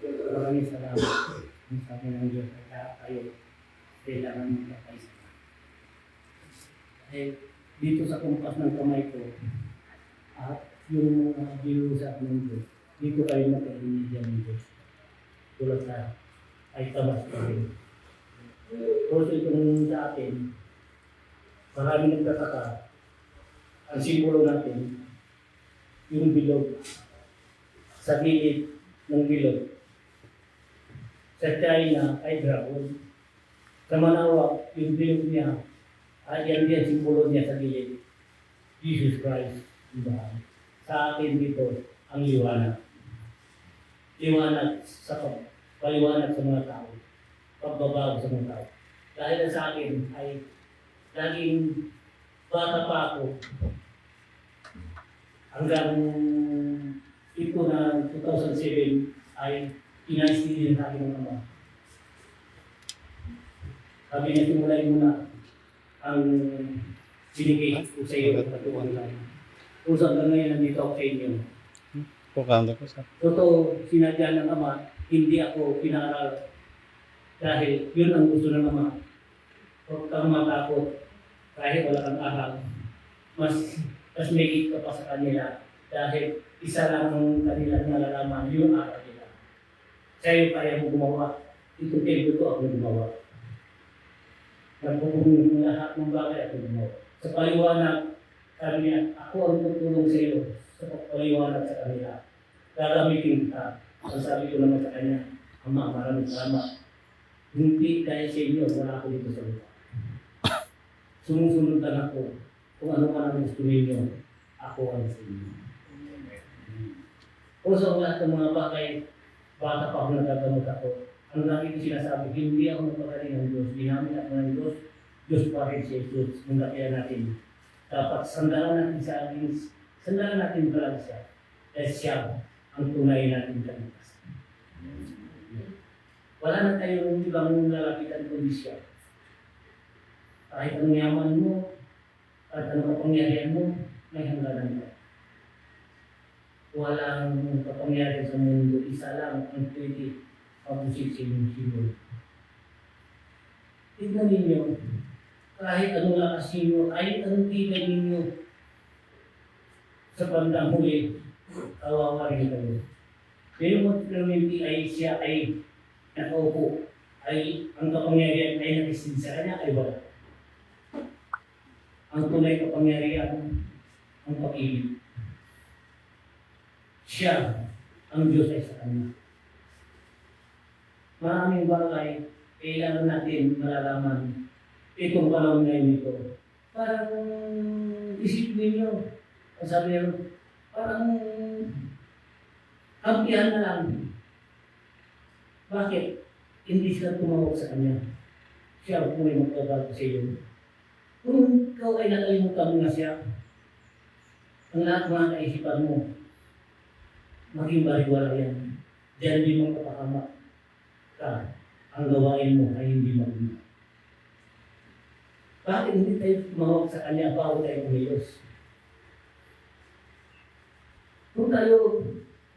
Maraming salamat. Ang sabi ng Diyos ay kayo kailangan mong kapaysa. Eh, dito sa kumpas ng kamay ko at yung mga ginuusap ng Diyos, dito kayo makainigyan ng Diyos. Tulad sa ay tabas ko rin. Also itong sa atin, maraming nagtataka, ang simbolo natin, yung bilog, sa gilid ng bilog. Sa China ay dragon. Sa Manawa, yung bilog niya, ay yan simbolo niya sa gilid. Jesus Christ, diba? Sa atin dito, ang liwanag. Liwanag sa paliwanag sa mga tao. Pagbabago sa mga tao. Dahil sa akin ay laging bata pa ako hanggang ito na 2007 ay inaistihin sa akin ng Ama. Sabi niya, simulay mo na ang binigay ko sa iyo at katuwan lang. Kung saan ka ngayon nandito ako sa inyo. Totoo, sinadya ng Ama, hindi ako pinaaral dahil yun ang gusto ng Ama. Huwag kang matakot kahit wala kang aral. Mas may ka pa sa kanila dahil isa lang ang kanilang nalalaman yung aral nila. Sa'yo kaya mo gumawa. Itong tempo ko ako gumawa. Nagpupunin mo lahat ng bagay ako gumawa. Sa paliwanag, sabi niya, ako ang tutulong sa iyo sa paliwanag sa kanila. Gagamitin ka. Ang sabi ko naman sa kanya, Ama, maraming salamat. Hindi dahil sa inyo, wala ako dito sa lupa. Sumusunod lang ako. Kung ano man ang gusto ninyo, ako ang sa inyo. Kung sa lahat ng mga bagay, bata pa ako nagagamot ako. Ang lagi ko sinasabi, hindi ako nagpagaling ng Diyos. Ginamit ako ng Diyos. Diyos pa rin si Jesus. Kung kaya natin. Dapat sandalan natin sa akin. Sandalan natin talaga siya. Dahil siya ang tunay natin kaligtasan. Wala na tayong ibang lalapitan kundi siya. Kahit ang yaman mo, at ang kapangyarihan mo, may hangganan ka. Walang kapangyarihan sa mundo, isa lang ang pwede pag-usik sa inyong siguro. Tignan ninyo, kahit anong lakas ninyo, kahit anong tibay ninyo, sa bandang huli, kawawa rin kayo. Pero mag-community ay siya ay nakaupo, ay ang kapangyarihan ay nakisin sa kanya ay wala. Ang tunay kapangyarihan, ang pag-ibig. Siya, ang Diyos ay sa kanya. Maraming bagay, kailangan natin malalaman itong panahon ngayon ito. Parang isip ninyo, ang sabi niya, parang kampihan na lang. Bakit? Hindi sila tumawag sa kanya. Siya ang tunay magkagawa sa iyo. Kung ikaw ay nakalimutan mo na siya, ang lahat mga kaisipan mo, maging baliwala yan. Diyan di mo kapakamak ka, ang gawain mo ay hindi maging. Bakit hindi tayo tumawag sa kanya bago tayo umiyos? Kung tayo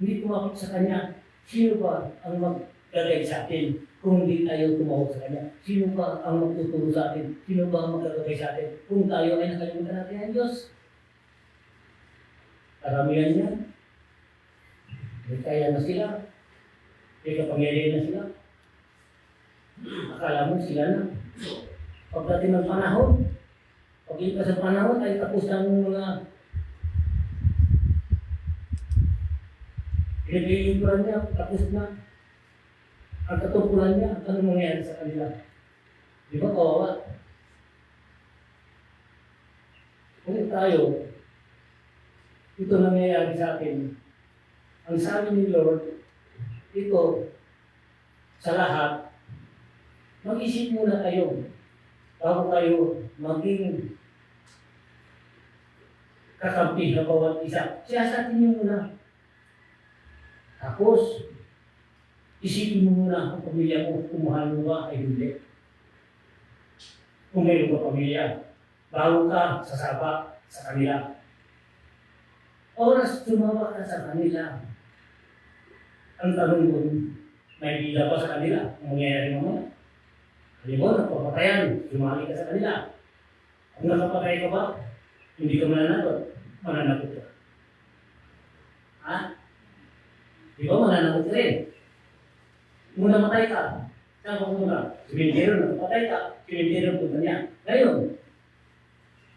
hindi tumawag sa kanya, sino ba ang maggagay sa atin? Kung hindi tayo tumawag sa kanya, sino ba ang magtuturo sa atin? Sino ba ang magagabay sa atin? Kung tayo ay nakalimutan natin ang Diyos. Karamihan niya. May kaya na sila. May kapangyarihan na sila. Akala mo sila na. Pagdating ng panahon, pag-ipas sa panahon ay tapos ng mga pinag-iimpuran niya, tapos na. Ang katungkulan niya, ano mangyayari sa kanila? Di ba kawawa? Kung tayo, ito nangyayari sa atin. Ang sabi ni Lord, ito, sa lahat, mag-isip muna kayo bago kayo maging kakampi na bawat isa. Siyasatin niyo muna. Tapos, isipin mo muna ang pamilya mo kung mahal mo ba ay hindi. Kung mayroon ka pamilya, bago ka sasaba sa kanila. Oras tumaba ka sa kanila. Ang tanong ko, may bila ba sa kanila? Ang mangyayari mamaya? Alam mo, nagpapatayan, sumali ka sa kanila. Kung nakapatay ka ba, hindi ka mananakot ka. Ha? Di ba mananakot ka rin? Kung namatay ka, saan ka pumunta? Simentero, nakapatay ka, simentero punta niya. Ngayon,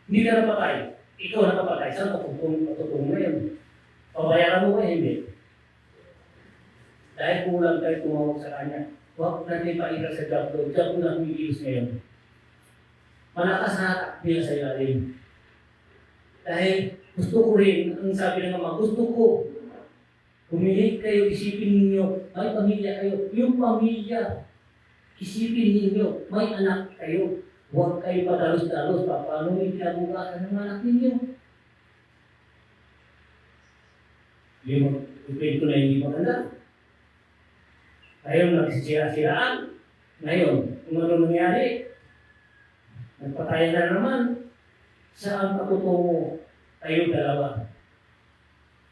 hindi ka napatay, ikaw nakapatay, saan ka tutulong ngayon? Pabayaran mo ba? Hindi. Dahil kulang tayo tumawag sa kanya, huwag natin paira sa job ko. Job ko na kumikilos ngayon. Malakas na takbil sa ilalim. Dahil gusto ko rin, ang sabi ng ama, gusto ko. Pumilit kayo, isipin ninyo, may pamilya kayo. Yung pamilya, isipin ninyo, may anak kayo. Huwag kayo padalos-dalos, paano yung kinabukasan ng anak ninyo. Yung kwento na hindi maganda. Ngayon, nagsisira-siraan. Ngayon, kung ano nangyari, nagpatayan na naman. Saan patutungo kayo dalawa?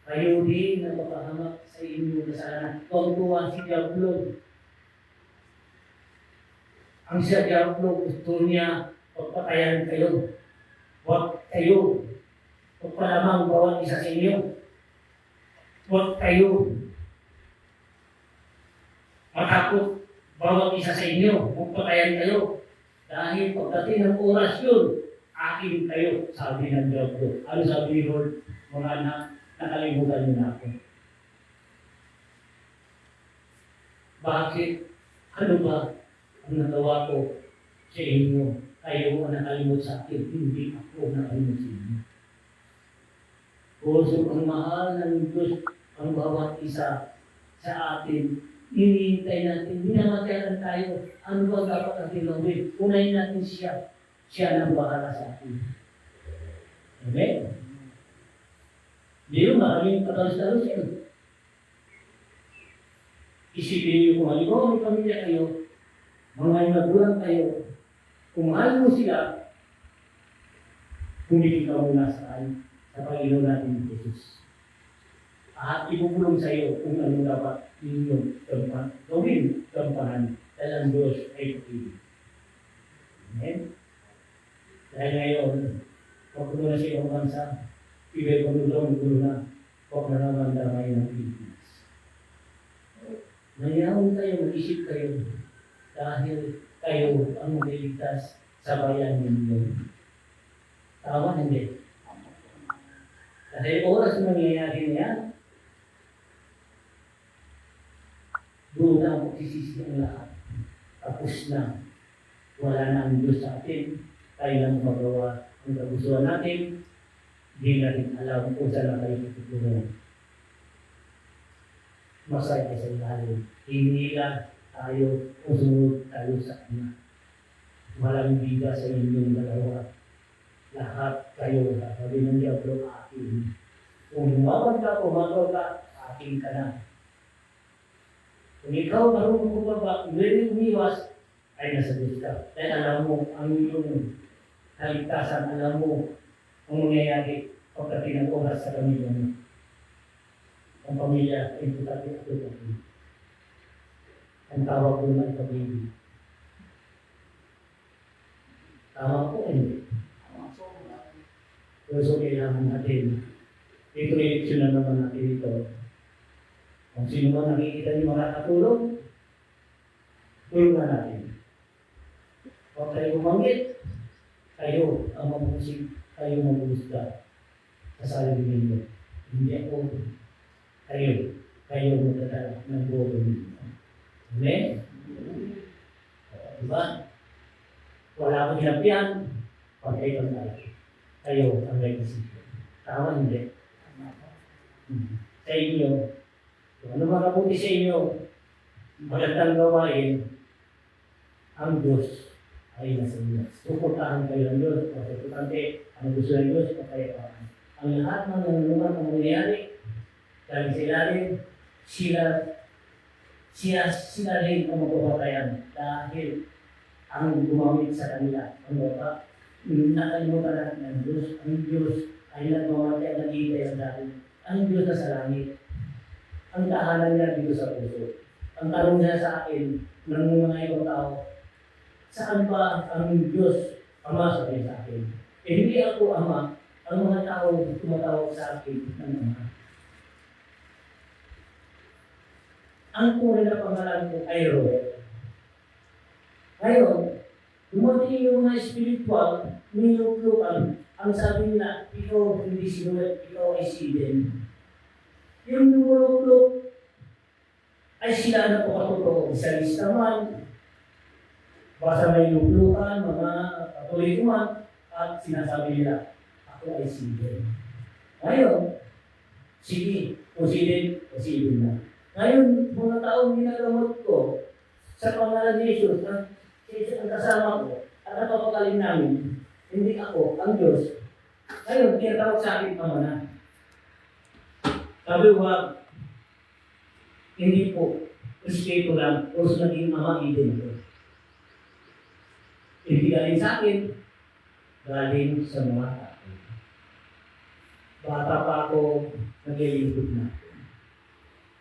Kayo din na mapahamak sa inyong kasalanan. Tuwang-tuwa si Diablo. Ang si Diablo, gusto niya pagpatayan kayo. Huwag kayo. Huwag pa lamang bawang isa sa inyo. Huwag kayo matakot bawat isa sa inyo, magpatayan kayo. Dahil pagdating ng oras yun, akin kayo, sabi ng Diablo. Ano sabi ni Lord? Mga anak, nakalimutan niyo na ako. Bakit? Ano ba ang nagawa ko sa inyo? Kayo ang nakalimut sa akin, hindi ako nakalimut sa inyo. Puso ang mahal ng Diyos ang bawat isa sa atin. Hinihintay natin, minamatayan tayo. Ano ba dapat natin gawin? Unahin natin siya. Siya nang bahala sa atin. Amen? Di yun, maraming katalos-talos yun. Isipin niyo kung halimbawa may pamilya kayo, mga nagulang kayo, kung mahal mo sila, pumili ka muna sa Panginoon natin Jesus. At ibubulong sa iyo kung ano dapat ninyong gawin, gampanan, dahil ang Diyos ay pag-ibig. Amen? Dahil ngayon, pagpuno na sa iyong bansa, ibig pagpuno na, huwag na naman damay ng Pilipinas. Nangyawang kayo, mag-isip kayo, dahil kayo ang maliligtas sa bayan ninyo. Tama, hindi? Dahil oras na nangyayari na yan, doon na ang pagsisisi ang lahat. Tapos na. Wala na ang Diyos sa atin. Tayo lang magawa ang kagustuhan natin. Hindi natin alam kung saan na tayo tutulungan. Masaya sa ilalim. Hindi lang tayo usunod tayo sa Kanya. Walang biga sa inyong dalawa. Lahat kayo, sabi ng Diablo, akin. Kung lumawag ka, pumagaw ka, akin ka na. Kung ikaw marunong bumaba, hindi umiwas, ay nasa Diyos ka. Dahil alam mo ang iyong kaligtasan, alam mo ang mangyayari pagdating ng oras sa pamilya mo. Ang pamilya ay importante at importante. Ang tawag ko na ipag-ibig. Tama po, hindi. So, kailangan natin. Ito eleksyon na naman natin ito. Kung sino man nakikita niyo makakatulong, tulungan natin. Huwag kayo umangit, kayo ang mamusik, kayo mamusika sa sarili ninyo. Hindi ako, kayo magdadala ng boto ninyo. Amen? Diba? Wala akong hinapyan, pag kayo tayo. Kayo ang may isipin. Tama, hindi? Sa inyo, kung ano makabuti sa inyo, magandang gawain, ang Diyos ay nasa inyo. Suportahan kayo ng Diyos. Kasi importante, ang gusto ng Diyos, kapayapaan. Ang lahat ng nanunungan ang mangyayari, dahil sila rin ang magpapatayan dahil ang gumamit sa kanila. Ang bata, nakalimutan natin ng Diyos. Ang Diyos ay nagmamatay at naghihintay sa dahil. Ang Diyos na sa langit. ang tahanan niya dito sa puso. Ang tanong niya sa akin, ng mga ibang tao, saan ba ang Diyos Ama sabi sa akin? Hindi ako Ama, ang mga tao tumatawag sa akin ng Ama. Ang tunay na pangalan ko ay Roel. Ngayon, dumating yung mga spiritual, niluklukan, ang sabi nila, ikaw hindi si Roel, ikaw ay si Eden. Yung nilulukluk ay sila na po katotoo sa listaman, basta may luklukan, mga katulikuan, at sinasabi nila, ako ay si Eden. Ngayon, sige, kung si Eden, o si Eden na. Ngayon, mga taong ginagamot ko sa pangalan ni Jesus, ang kasama ko, at napapagaling namin, hindi ako, ang Diyos. Ngayon, tinatawag sa akin Ama na. Sabi ko, hindi po, respeto lang, o naging Ama Eden ko. Hindi galing sa akin, galing sa mga tao. Bata pa ako, naglilingkod na.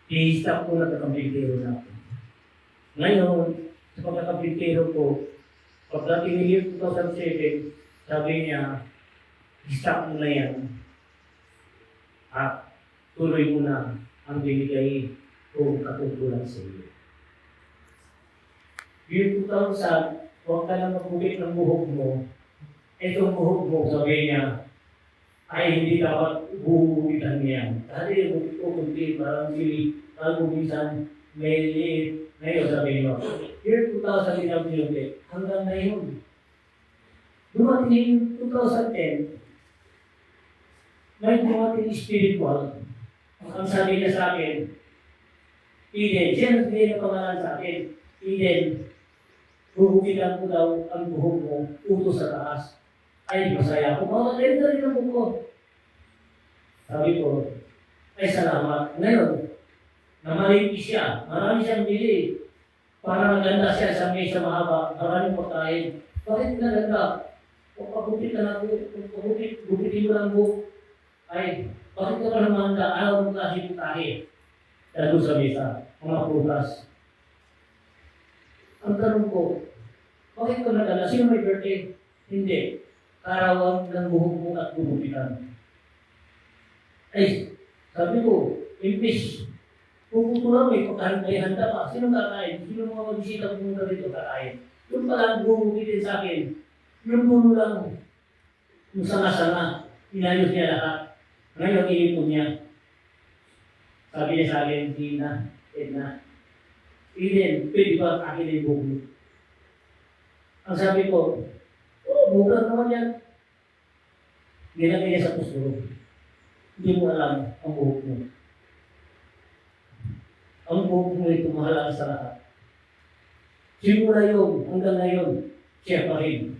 I-stop ko na pagkabintero na ako. Ngayon, sa pagkakabintero ko, pagdating ng year 2007, sabi niya, stop mo na yan. At tuloy mo na ang binigay kong katungkulan sa iyo. Year 2000, huwag ka na magbuhit ng buhok mo. Itong buhok mo, sabi niya, ay hindi dapat buhugitan niya. Dati yung buhok ko, kundi parang sili, bago minsan may liit. Ngayon sabi niyo, year 2000 inabdiyote, hanggang ngayon. Dumating yung 2010, may dumating spiritual. Ang sabi niya sa akin, Eden, siya nagbigay ng pangalan sa akin, Eden, huhugitan ko daw ang buhok mo, utos sa taas. Ay, masaya ko. Mawalayin na rin ang buhok ko. Sabi ko, ay salamat. Ngayon, namalipis siya. Marami siyang bili. Para maganda siya sa mesa mahaba. Maraming pagkain. Bakit naganda? Kung pagupit ka na gupitin mo lang buhok. Ay, bakit ka pa naman handa? Ayaw mo kasi putahe. Dalo sa mesa. Mga prutas. Ang tanong ko, bakit ko naganda? Sino may birthday? Hindi. Karawang ng buhok mo at gugupitan. Ay, sabi ko, imbis, puputulang may pagkain may handa pa. Sino kakain? Sino mga magbisita pumunta dito kakain? Yung pala gugupitin sa akin, yung puno lang, yung sanga-sanga, inayos niya lahat. Ngayon, iipon niya. Sabi niya sa akin, Edna, Eden, pwede ba akin yung buhok mo? Ang sabi ko, bukan naman yan. Ginagay niya sa puso. Hindi mo alam ang buhok mo. Ang buhok mo ito mahalaga sa lahat. Simula yun, hanggang ngayon, siya pa rin.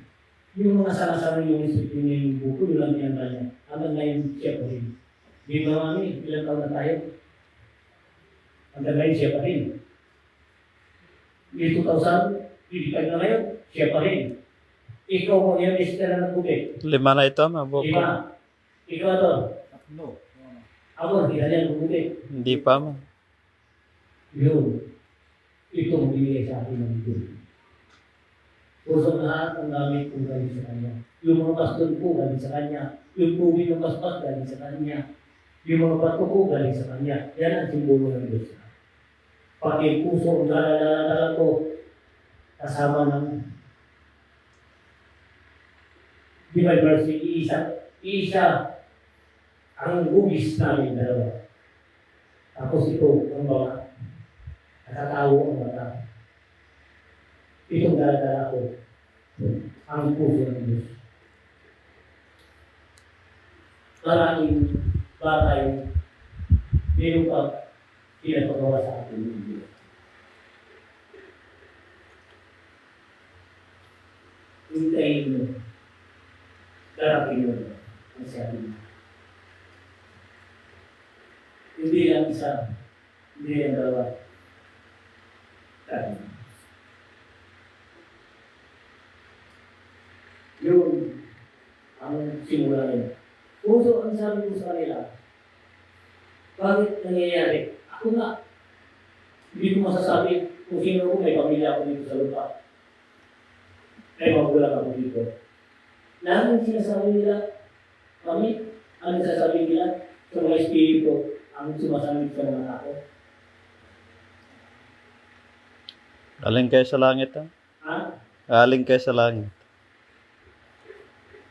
Yung mga sarang-sarang yung isipin niya yung buhok, yun lang yan kanya. Hanggang ngayon, siya pa rin. Di ba mami, ilang taon na tayo? Hanggang ngayon, siya pa rin. Year 2000, 55 na ngayon, siya pa rin. Ikaw mo yung istera ng tubig. 5 na ito, mabok. 5. Ikaw ito. No. Ako, hindi na yan ng tubig. Hindi pa, ma. Yun. Ito ang binigay sa akin ng Diyos. Puso lahat ang gamit kong galing sa Kanya. Yung mga baston ko galing sa Kanya. Yung tubig ng basbas galing sa Kanya. Yung mga bato ko galing sa Kanya. Yan ang simbolo ng Diyos. Pati yung puso ang daladala ko kasama ng Divine Mercy, isa ang hugis namin dalawa. Tapos ito, ang mga nakatawo ang mata. Itong daladala ko, ang puso ng Diyos. Maraming bagay, meron pa pinapagawa sa atin ng Diyos. Hintayin mo, darating mo ang sabi mo. Hindi lang isa, hindi lang dalawa. Darating. Yun ang simula nila. Puso ang sabi ko sa kanila, bakit nangyayari? Ako Ako nga. Hindi ko masasabi kung sino ko, may pamilya ako dito sa lupa. May magulang ako dito. Lahat ng sinasabi nila, kami, ang sasabi nila sa mga espiritu, ang sumasabi sa mga tao. Aling kayo sa langit, ha? Ha? Aling kayo sa langit.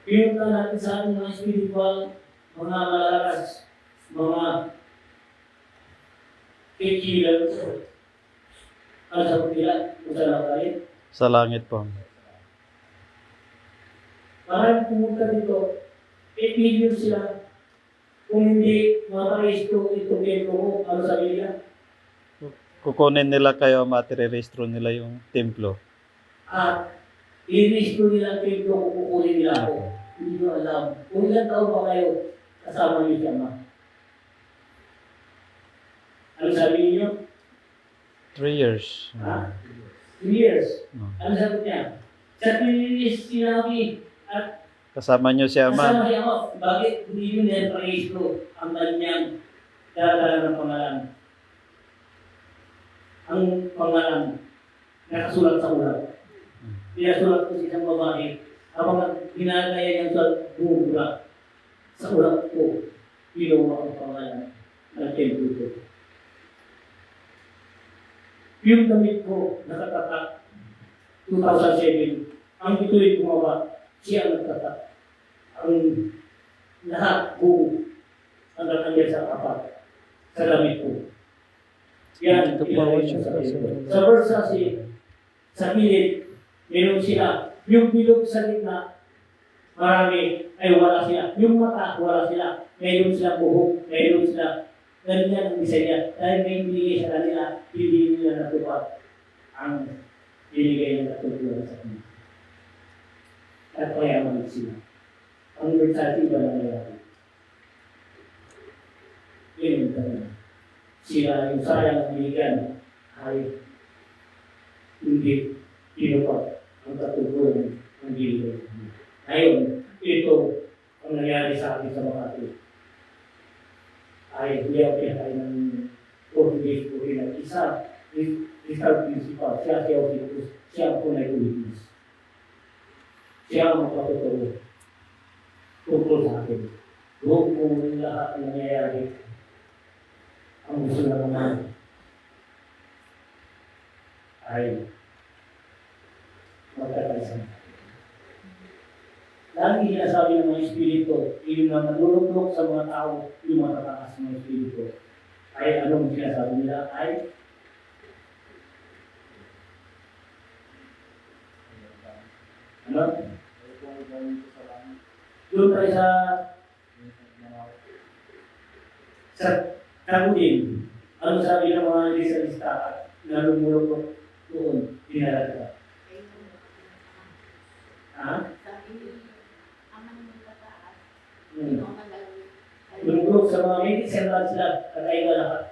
Pinunta natin sa ating mga spiritual, mga malalas, mga kikilan. Ano sabi nila? Kung saan ako tayo? Sa langit po. Maraming pumunta dito, 8 million sila. Kung hindi makaresto itong templo ko, ano sabi nila? Kukunin nila kayo, matirerestro nila yung templo. At i-resto nila ang templo kung kukunin nila ako. Hindi nyo alam. Kung ilang taon pa kayo, kasama niyo siya, ma. Ano sabi niyo? 3 years. Ha? 2 years. Hmm. Ano sabi niya? Sa 3 years sinabi, at Kasama nyo si Ama. kasama siya ako. Bakit hindi nyo na-resto ang kanyang dala ng pangalan? Ang pangalan nakasulat sa ulat. Pinasulat ko sa isang babae habang ginagaya niya sa bumubula sa ulat ko, ginawa ang pangalan ng templo ko. Yung damit ko nakatatak 2007, ang ito'y gumawa, siya ang nagtatak. Ang lahat buo ang nakanya sa kapat sa damit ko. Yan, ilagay mo sa templo. Sa Versace, sa pilit, meron sila. Yung bilog sa gitna, marami ay wala sila. Yung mata, wala sila. Mayroon silang buhok, mayroon sila. Ganyan ang design niya. Dahil may binigay sa kanila, hindi nila natupad ang binigay ng katulungan sa kanila. At payaman sila. Ang Versace ba na mayroon? Yun yung tanong. Sila yung sayang ang binigyan ay hindi tinupad ang katulungan ng binigay. Ngayon, ito ang nangyari sa akin sa Makati. Ay hindi ako pinakain ng Portuguese ko rin at isa, Rizal Principal, siya ang punay Philippines. Siya ang magpapaturo tungkol sa akin. Doon kung lahat ng nangyayari, ang gusto na naman ay magkakaisan. Lagi sinasabi ng mga espiritu, yung mga nalulunok sa mga tao, yung matatakas ng mga espiritu, ay anong sinasabi nila ay ano? Doon tayo sa Kagudin. Ano sabi ng mga lisalista na lumulok doon? Dinalagay. Ha? Lumulok sa mga may sentan sila at ay lahat.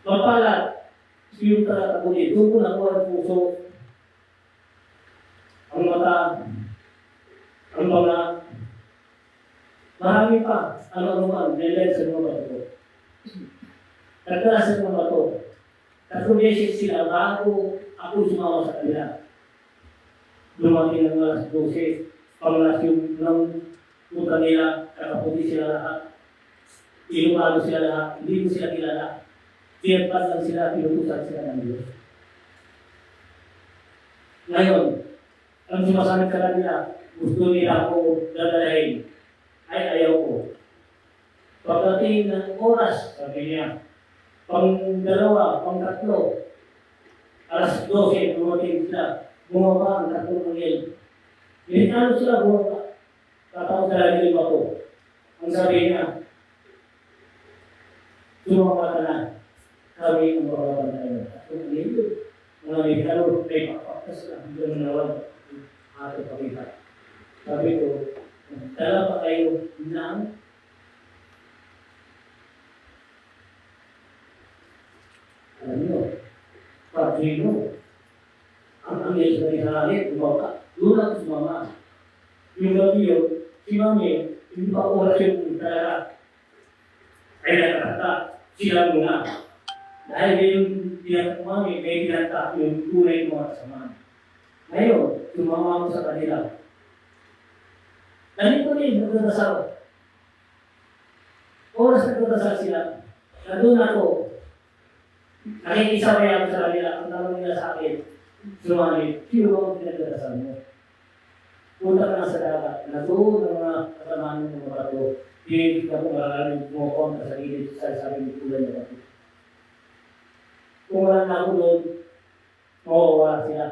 Mapalat yung Kagudin. Doon ko nakuha ang puso, ang mata, ang mga marami pa, ano man, nilay sa mga bato. Nagkala sa mga bato. Nag-beses sila bago ako sumama sa kanila. Dumating ng alas 12, panglasyon ng lupa nila, kakaputi sila lahat. Ilumano sila lahat, hindi ko sila kilala. Pinagpad lang sila, pinutusan sila ng Diyos. Ngayon, ang sumasamit ka nila, gusto nila ako dadalahin. Ay ayaw ko. Pagdating ng oras, sabi niya, pang-2, pang-3, alas 12, dumating sila, bumaba ang 3 anghel. Minitano sila bumaba. Tatawag sa lagi yung bato. Ang sabi niya, sumama ka na. Kami ang bababa na kayo. Ang anghel, mga Amerikano, may papakas na. Hindi naman nawag. Ato pakita. Sabi ko, dala pa kayo ng alam nyo, Patrino. Ang anghel sa Israel, bumaba. Doon ako sumama. Yung gabi yun, si Mami, Hindi pa oras yung talaga. Ay nakakata, sila muna. Dahil yung tinatapang may tinatapang yung tunay ng mga kasama. Ngayon, tumama ko sa kanila. Nandito rin, nagdadasal. Oras nagdadasal sila. Nandun ako. Nakikisaway ako sa kanila. Ang tanong nila sa akin, sumali, sino ang pinagdadasal mo? Punta ka na sa dagat. Nandun ang mga kasamahan ng mga bato. Hindi ka kung maraming mukong sa gilid sa sabi ng tulad ng bato. Kung wala na ako doon, mawawala sila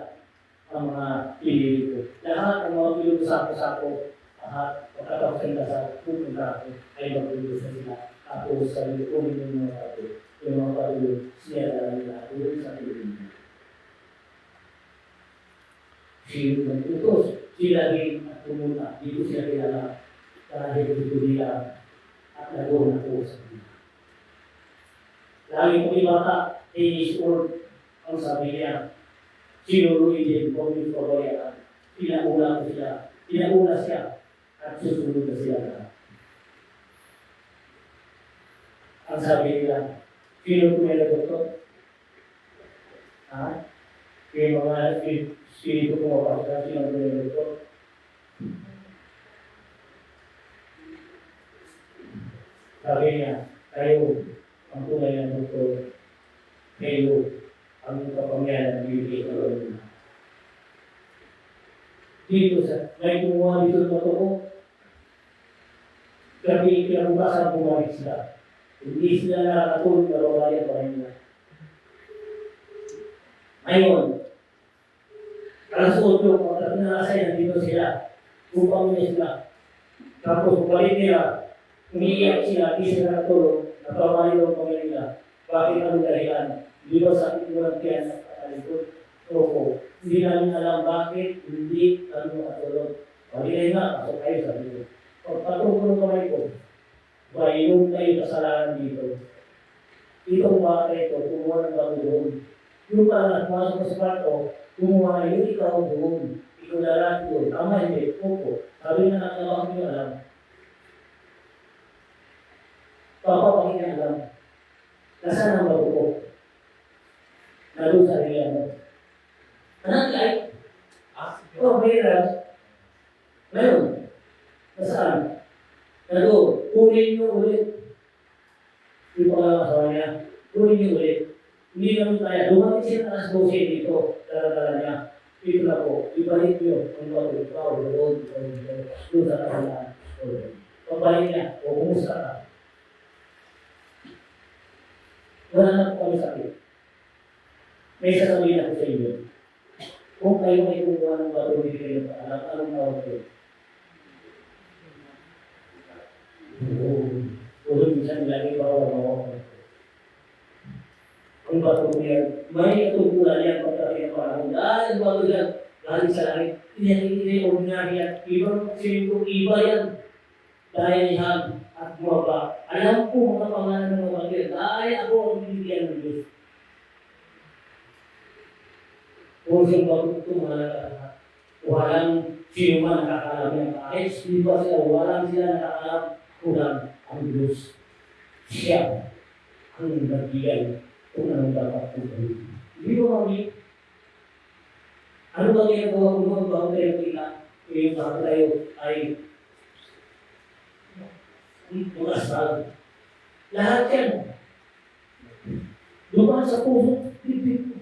ang mga pinili ko. Lahat ng mga pinili ko sako-sako, pagkatapos nila sa pupunta ako, ay magpili sa sila. Tapos sa likunin ng mga bato, yung mga bato, siya na nila doon sa Pilipinas. Sino nagtutos, sila rin at pumunta, dito sila kilala, dahil dito nila at nagawin ako sa kanila. Lagi ko ibata, 8 years old, ang sabi niya, sinuruin din kung yung kabayan, pinauna ko siya, pinauna siya, at susunod na sila na. Ang sabi nila, sino tumelagot ko? Ha? Yung mga spirito ko mapasya, sino tumelagot ko? Sabi niya, kayo, ang tunay na doktor, kayo, ang kapangyarihan ng bibigay ng Lord. Dito sa, may kumuha dito ng totoo, gabi kinabukasan bumalik sila. Hindi sila nakakatulog na rawaya pa rin nila. Ngayon, alas 8, pagkat nakasay, nandito sila. Upang nila sila. Tapos, balik nila, umiiyak sila, di sila nakatulog, napamali daw pang nila. Bakit ang dahilan? Di ba sakit mo lang tiyan sa katalikod? Opo. Hindi namin alam bakit, hindi kami makatulog. Pagilay na, pasok kayo sa dito. Pagpatong ko ng kamay ko, bayong kayo kasalanan dito. Itong bata ito, kumuha ng bago doon. Yung pala, masok ko sa kwarto, kumuha yung ikaw doon. Ikaw lalaki doon. Tama, hindi. Opo. Sabi na nakakalawa ko yung alam. Papapakinggan alam. Nasaan ang bago ko? Nalun sa rin mo. Anak ay? Oh, mayroon. Mayroon. Nasaan? Nalun. Kunin nyo ulit. Yung pagkakasawa niya. Kunin nyo ulit. Hindi naman kaya. Dumating siya alas 12 dito. Dala-dala niya. Dito na po. Ibalik nyo. Ang bago. Ikaw, doon. Doon sa kasalaan. Pabalik niya. O kumusta ka? Wala na po kami sakit. May sasabihin ako sa inyo. Kung kayo may kumuha ng bato, hindi kayo paalam, anong tawag ko? Oo. Minsan lagi ba ako mga ang bato niya, may atubulan yan pagkakita parang dahil bago yan, galing sa langit. Hindi ordinary yan. Ibang sinigong iba yan. Dahil yan at bumaba. Alam ko mga pangalan ng mga bagay. Dahil ako ang binigyan ng Diyos. Kung siyang bago ito, walang sino man nakakalam yan. Kahit di ba sila, walang sila nakakalam kulang ang Diyos. Siya ang nagbigay kung anong dapat po kayo. Hindi ko kami, ano ba ginagawa ko mga bago tayo kita? Yung bago tayo ay makasal. Lahat yan. Dumaan sa puso, bibig ko.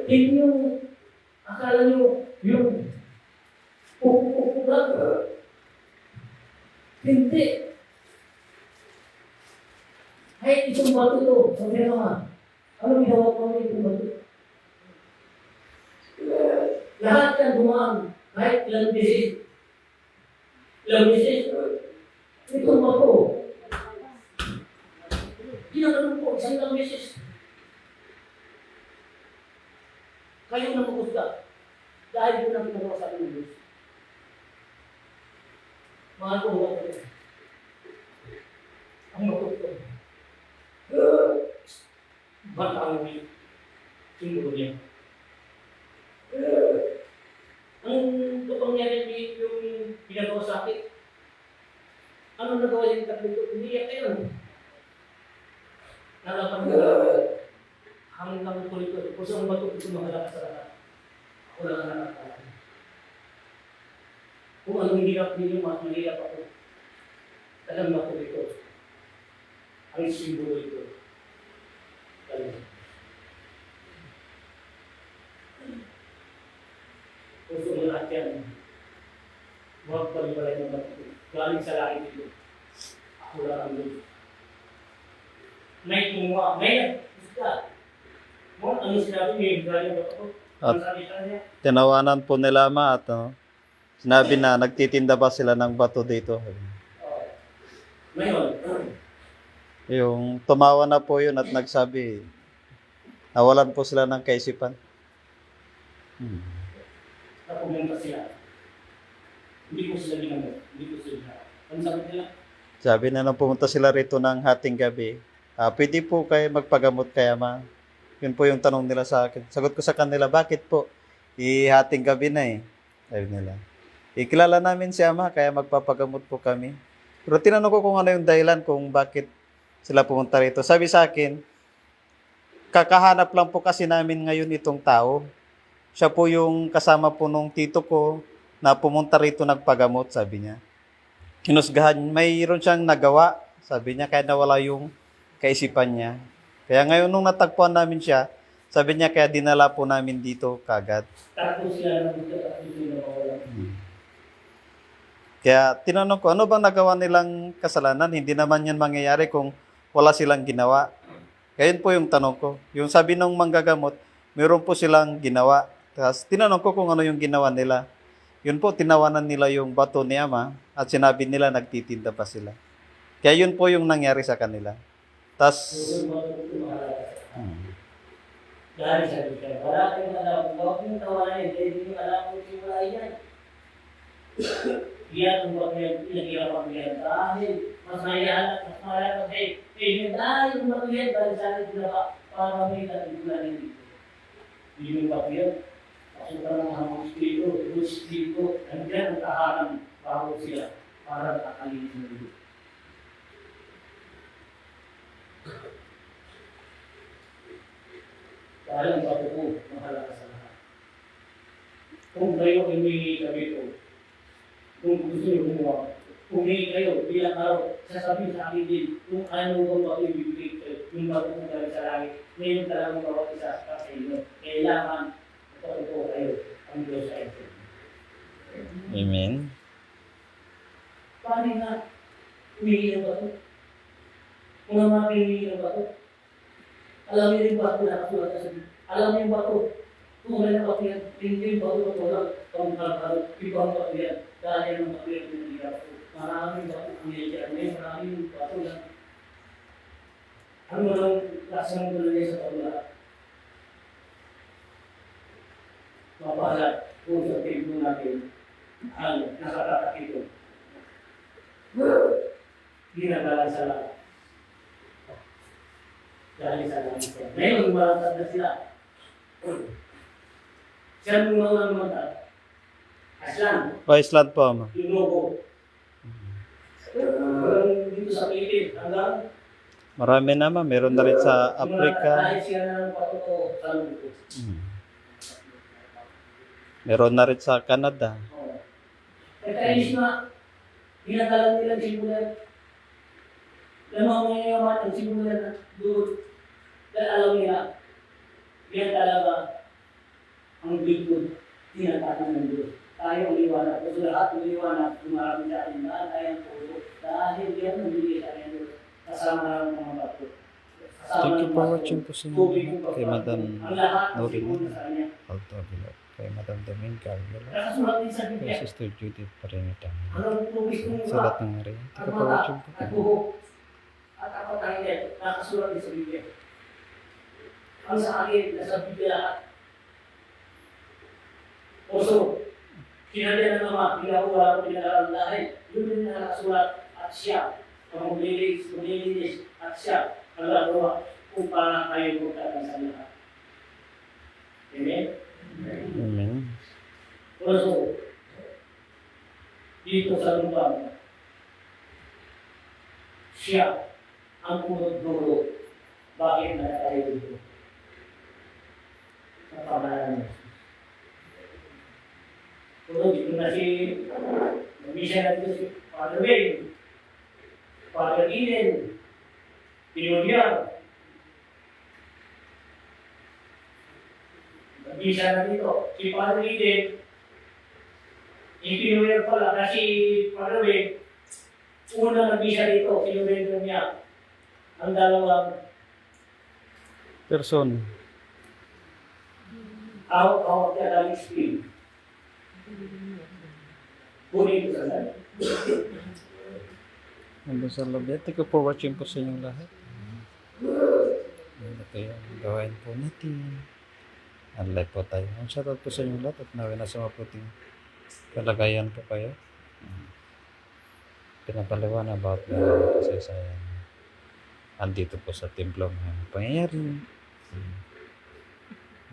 Hindi yung, akala nyo, yung pupupulang. Hindi. Ay, itong bato ito, sabi naman, ano ginawa ko naman itong bato? Lahat yan dumaan, kahit ilang beses. Ilang beses, itong bato. Ginaganon ko, isang ilang beses. Kayo na magusga. Dahil yun ang pinagawa sa akin ng Diyos. Mga ko, ang matutong. Ba't ang singgo niya? Ang kapangyarihan yung sakit. Ano nagawa yung tatlo ito? Umiiyak kayo. Nalapan mo hanggang tuloy ko. Kung saan ba ito mahalaga sa lahat? Ako lang ang nakakala. Kung anong hirap ninyo, mahirap ako. Alam na ko ito. Ang simbolo ito. Alam. Gusto mo lahat yan. Huwag palibalay ng bato. Galing sa langit ito. Ako lang ang Diyos. May kumuha. May gusto. Mo ano sinabi niya? Galing ba ako? Ang sabi sa niya? Tinawanan po nila ama at sinabi na nagtitinda ba sila ng bato dito. Ngayon, Yung tumawa na po yun at nagsabi, nawalan po sila ng kaisipan. na pumunta sila. Hindi ko sila ginamot. Hindi ko sila. Ang sabi nila, Sabi na nung pumunta sila rito ng hating gabi, pwede po kayo magpagamot kaya ma. Yun po yung tanong nila sa akin. Sagot ko sa kanila, bakit po? Hating gabi na eh. Sabi nila. Kilala namin si ama kaya magpapagamot po kami. Pero tinanong ko kung ano yung dahilan kung bakit sila pumunta rito. Sabi sa akin, kakahanap lang po kasi namin ngayon itong tao. Siya po yung kasama po nung tito ko na pumunta rito nagpagamot, sabi niya. Hinusgahan, mayroon siyang nagawa, sabi niya, kaya nawala yung kaisipan niya. Kaya ngayon nung natagpuan namin siya, sabi niya, kaya dinala po namin dito kagad. takbo sila ng buta at hindi na mawala. Kaya tinanong ko, ano bang nagawa nilang kasalanan? Hindi naman yan mangyayari kung wala silang ginawa. Kaya yun po yung tanong ko. Yung sabi ng manggagamot, meron po silang ginawa. Tapos tinanong ko kung ano yung ginawa nila. Yun po, tinawanan nila yung bato ni ama at sinabi nila nagtitinda pa sila. Kaya yun po yung nangyari sa kanila. Tapos, Doon mo ito mahalaga. Dahil sabi ka, wala kayong alam. Huwag yung tawanan yan. Dahil hindi nyo alam kung simula yan. Yan ang huwag yan. Pinaghirapan yan. Dahil mas mayayahan at mas mahalaga kayo. Dahil yung bato yan. Dahil sa akin sila para may natigulan yan dito. Hindi yung bato yan. Pasukan ng mga spirito. Yung spirito. Nandiyan ang tahanan bago sila. Para nakakalinis na dito. Dahil ang bato ko, mahalaga sa lahat. Kung kayo humingi kami ito, kung gusto niyo kumuha, humingi kayo, bilang araw, sasabihin sa akin din, kung ano bang bato ibibigay kayo, yung bato kong galing sa langit, ngayon talagang bawat isa sa inyo. Kailangan, ito kayo, ang Diyos sa ito. Amen. Paano nga, humingi ng bato? Kung ang mga humingi ng bato, alam niyo yung bato na nakasulat sa sabi. Alam niyo yung bato. Kung wala na bato yan, hindi yung bato at wala. Kung kalkalo, ibang bato yan. Dahil yung bato yan pinagigap ko. Maraming bato ang nangyayari. May maraming bato yan. Ano lang lasang ko lang sa pagla? Mapalat kung sa templo natin ang nakatatak ito. Ginagalan sa lahat. Dahil sa langit yan. Ngayon, malatag na sila. Siya mong mga namatag. Aslan, Island po ama. yung logo. Dito sa Philippines, hanggang Marami naman. Meron na rin sa Africa. Dahil siya na ng patuto sa lugo. Meron na rin sa Canada. Kaya na, ginagalan nila simulan. Lamang mo yung ang simulan na doon. Dahil alam nila, yan talaga ang bigod, tinatanan ng Diyos. Tayo ang liwanag. Kasi lahat ng liwanag, tumarami sa atin na tayo ang puso. Dahil yan ang bigay sa atin Diyos. Kasama ng mga bato. Thank you for watching po sa kay Madam Ang lahat ng Norin. simulan sa kanya. Kay Madam Domingo Carmelo. Nakasulat din sa Kay Biblia. Sister Judith Parinita. Anong tubig kong Sa lahat ng rin. Thank you for watching po. at buhok at apat ang hindi. Nakasulat din sa Biblia. Ang sa akin, nasa Biblia lahat. Oso, kinalian ng Ama, pinahula ko pinag-aaral dahil yun din na nakasulat at siya, ang maglilinis at siya, ang gagawa kung paano kayo magkakaroon sa lahat. Amen? Amen. Oso, dito sa lugar, siya ang pumunod-dulo. Bakit na tayo dito? Sa pangalan niya. Pero dito na si Misa na dito si Father Wayne, Father Eden, Pinulyar. Misa na dito. Si Father Eden, Pinulyar pala kasi Father Wayne, una nag-misa dito, sinurrender niya ang dalawang Person. hawak-hawak niya ng screen. Kunin ko sa lahat. Nandun sa loob. Thank you for watching po sa inyong lahat. Ito yung gawain po natin. Unlike po tayo. Ang shoutout po sa inyong lahat at nawin na sa maputing kalagayan po kayo. Pinapaliwan about the kasaysayan. Andito po sa templo ng pangyayari.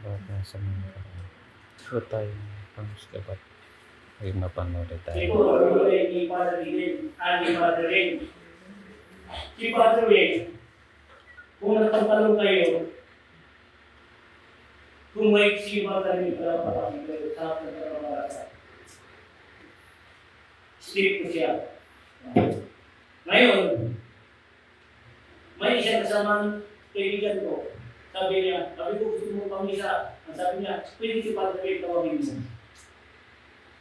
Bakit sa mga so tayo pangusgabat. Huwag mapanood tayo. Ito, ni Father Eden, ni Father Wayne. Si Father Wayne, kung nagtatanong kayo, kung may siba kami para patapin kayo sa pagkakamara. Speak ko siya. Ngayon, may isang kasamang kaibigan ko. Sabi ko gusto mo pang-isa. Ang sabi niya, pwede si Father Wayne tawagin mo.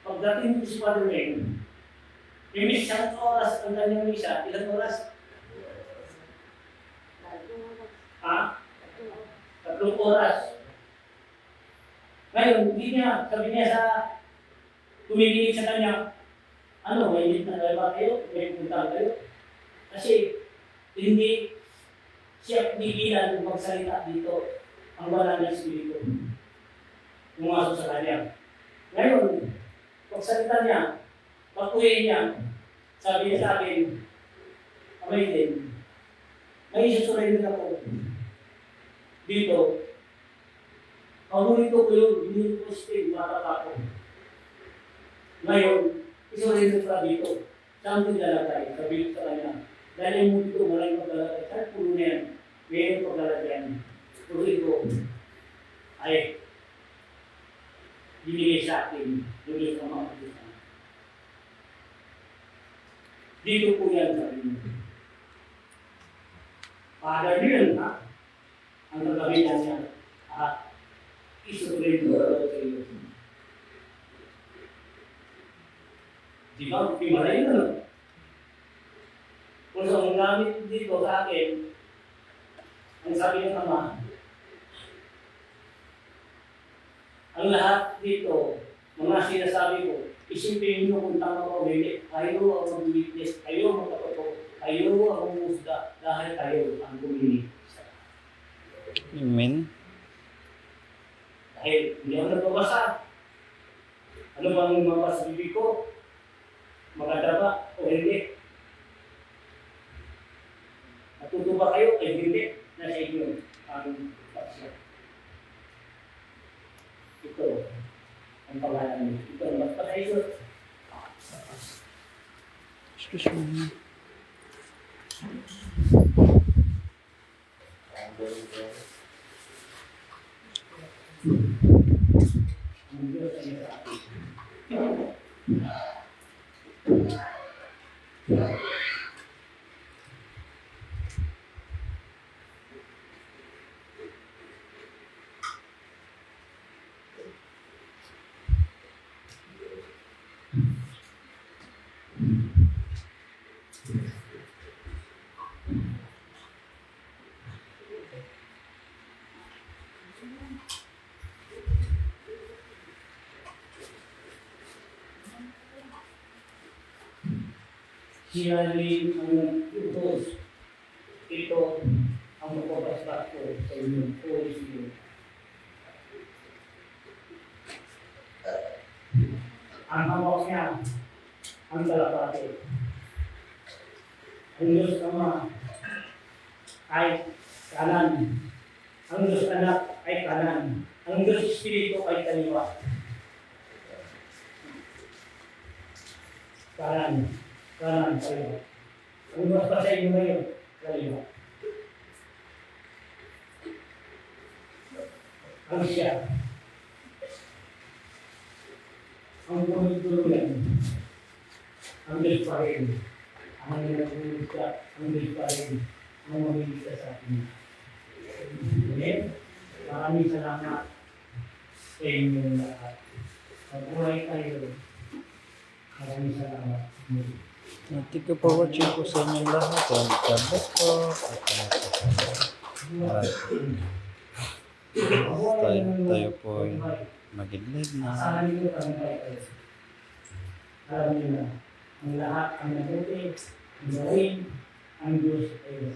Pagdating ko si Father Wayne, may isang oras ang kanyang misa. Ilang oras? 3 oras. Ngayon, sabi niya sa tumigilig sa kanya, ano, may hindi na ba kayo? May punta kayo? Kasi hindi siya pigilan magsalita dito ang wala ng Espiritu. Pumasok sa kanya. Ngayon, pagsalita niya, pag-uwi niya, sabi niya sa akin, Amay din, may isusurrender ako dito. Paborito ko yung binili ko Espiritu, bata pa ako. Ngayon, isurrender ka dito. Saan ko nilalagay? Sabi ko sa kanya, dahil yung dito, maraming paglalagay. Kahit puno na yan, mayroong paglalagyan. Pero ito ay binigay sa akin, binigay sa mga kapitán. Dito po yan sa inyo. Father yun, ha? Ang gagawin niya, isurrender sa iyo. Di ba? Pimalay na. Kung sa mga gamit dito sa akin, ang sabi ng Ama, ang lahat dito, mga sinasabi ko, isipin niyo kung tama ko o hindi. Kayo ang mag-witness, kayo ang magkapatid, kayo ang musda, dahil kayo ang bumili. Amen. Dahil hindi ako nagbabasa. Ano bang mabasa sa bibig ko? Maganda ba o hindi? Natuto ba kayo? Ay hindi. Nasa inyo ang paksya. Ito ang pangalan niyo. Ito ang magpakayo. Excuse me. Ang Diyos ay sa atin. Siya rin ang utos. Ito ang magpapastak ko sa inyong Holy Spirit. Ang hawak niya, ang kalapate. Ang Diyos Ama ay kanan. Ang Diyos Anak ay kanan. Ang Diyos Espiritu ay kaliwa. Kanan. Kanan, kaliwa. Kung mas pa sa inyo ngayon, kaliwa. Ang siya. Ang tuloy-tuloyan. Ang Diyos pa rin. Ang nagulog ka, ang Diyos pa rin. Ang mamigita sa atin. Amen? Maraming salamat sa inyong lahat. Pag-uray tayo. Maraming salamat. Thank you for watching po sa inyong lahat. And God bless po. Tayo po ay mag-idlid na. Asahan niyo kami tayo. Alam niyo na, ang lahat ang nabuti, ang gawin, ang Diyos ay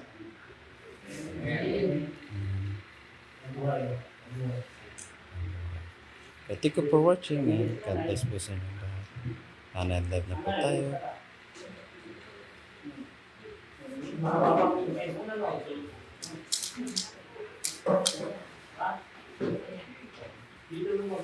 Thank you for watching and God bless po sa inyong lahat. Live na po tayo. Dito mo